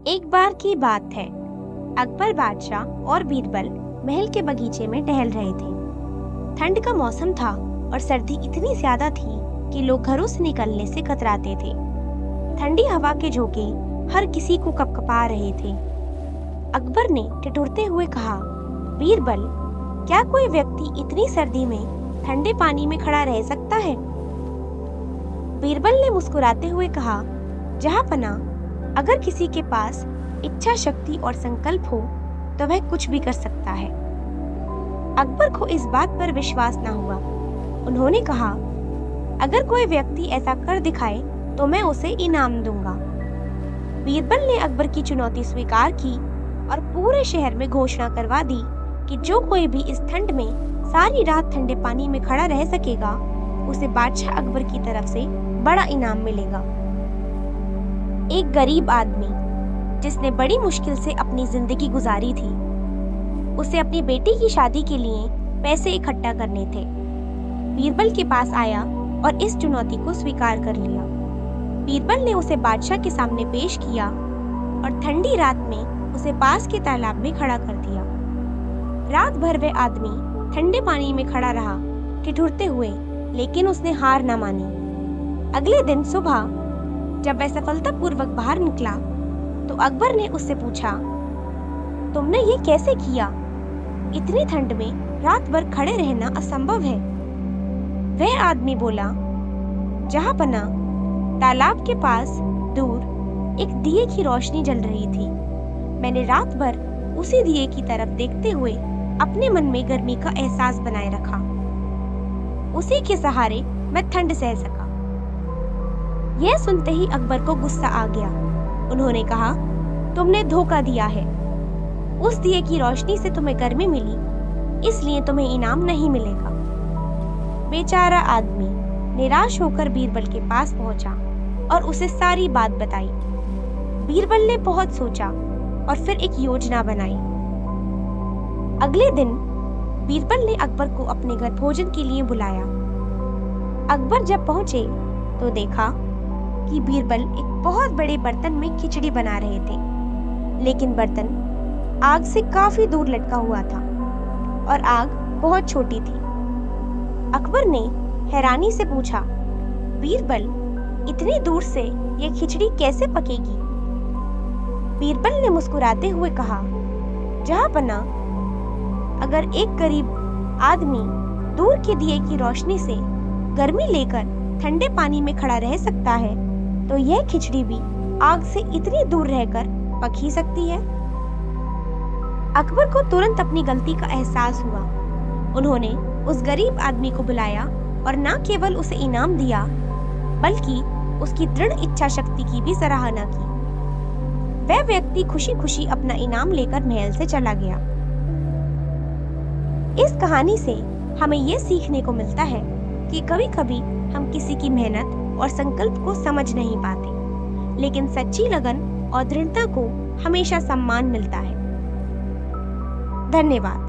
एक बार की बात है। अकबर बादशाह और बीरबल महल के बगीचे में टहल रहे थे। ठंड का मौसम था और सर्दी इतनी ज्यादा थी कि लोग घरों से निकलने से कतराते थे। ठंडी हवा के झोंके हर किसी को कपकपा रहे थे। अकबर ने ठिठुरते हुए कहा, बीरबल, क्या कोई व्यक्ति इतनी सर्दी में ठंडे पानी में खड़ा रह सकता है? बीरबल ने मुस्कुराते हुए कहा, जहांपना, अगर किसी के पास इच्छा शक्ति और संकल्प हो तो वह कुछ भी कर सकता है। अकबर को इस बात पर विश्वास न हुआ। उन्होंने कहा, अगर कोई व्यक्ति ऐसा कर दिखाए तो मैं उसे इनाम दूंगा। बीरबल ने अकबर की चुनौती स्वीकार की और पूरे शहर में घोषणा करवा दी कि जो कोई भी इस ठंड में सारी रात ठंडे पानी में खड़ा रह सकेगा, उसे बादशाह अकबर की तरफ से बड़ा इनाम मिलेगा। एक गरीब आदमी जिसने बड़ी मुश्किल से अपनी जिंदगी गुजारी थी, उसे अपनी बेटी की शादी के लिए पैसे इकट्ठा करने थे। बीरबल के पास आया और इस चुनौती को स्वीकार कर लिया। बीरबल ने उसे बादशाह के सामने पेश किया और ठंडी रात में उसे पास के तालाब में खड़ा कर दिया। रात भर वह आदमी ठंडे पानी में खड़ा रहा, ठिठुरते हुए, लेकिन उसने हार न मानी। अगले दिन सुबह जब वह सफलतापूर्वक बाहर निकला तो अकबर ने उससे पूछा, तुमने ये कैसे किया? इतनी ठंड में रात भर खड़े रहना असंभव है। वह आदमी बोला, जहांपना, तालाब के पास दूर एक दिए की रोशनी जल रही थी। मैंने रात भर उसी दिए की तरफ देखते हुए अपने मन में गर्मी का एहसास बनाए रखा। उसी के सहारे मैं ठंड सह सका। यह सुनते ही अकबर को गुस्सा आ गया। उन्होंने कहा, तुमने धोखा दिया है। उस दिए की रोशनी से तुम्हें गर्मी मिली, इसलिए तुम्हें इनाम नहीं मिलेगा। बेचारा आदमी निराश होकर बीरबल के पास पहुंचा और उसे सारी बात बताई। बीरबल ने बहुत सोचा और फिर एक योजना बनाई। अगले दिन बीरबल ने अकबर को अपने घर भोजन के लिए बुलाया। अकबर जब पहुंचे तो देखा कि बीरबल एक बहुत बड़े बर्तन में खिचड़ी बना रहे थे, लेकिन बर्तन आग से काफी दूर लटका हुआ था और आग बहुत छोटी थी। अकबर ने हैरानी से पूछा, बीरबल, इतनी दूर से यह खिचड़ी कैसे पकेगी? बीरबल ने मुस्कुराते हुए कहा, जहांपना, अगर एक गरीब आदमी दूर के दिए की रोशनी से गर्मी लेकर ठंडे पानी में खड़ा रह सकता है, तो यह खिचड़ी भी आग से इतनी दूर रहकर पक ही सकती है। अकबर को तुरंत अपनी गलती का एहसास हुआ। उन्होंने उस गरीब आदमी को बुलाया और न केवल उसे इनाम दिया, बल्कि उसकी दृढ़ इच्छा शक्ति की भी सराहना की। वह व्यक्ति खुशी खुशी अपना इनाम लेकर महल से चला गया। इस कहानी से हमें यह सीखने को मिलता है कि कभी-कभी हम किसी की मेहनत और संकल्प को समझ नहीं पाते, लेकिन सच्ची लगन और दृढ़ता को हमेशा सम्मान मिलता है। धन्यवाद।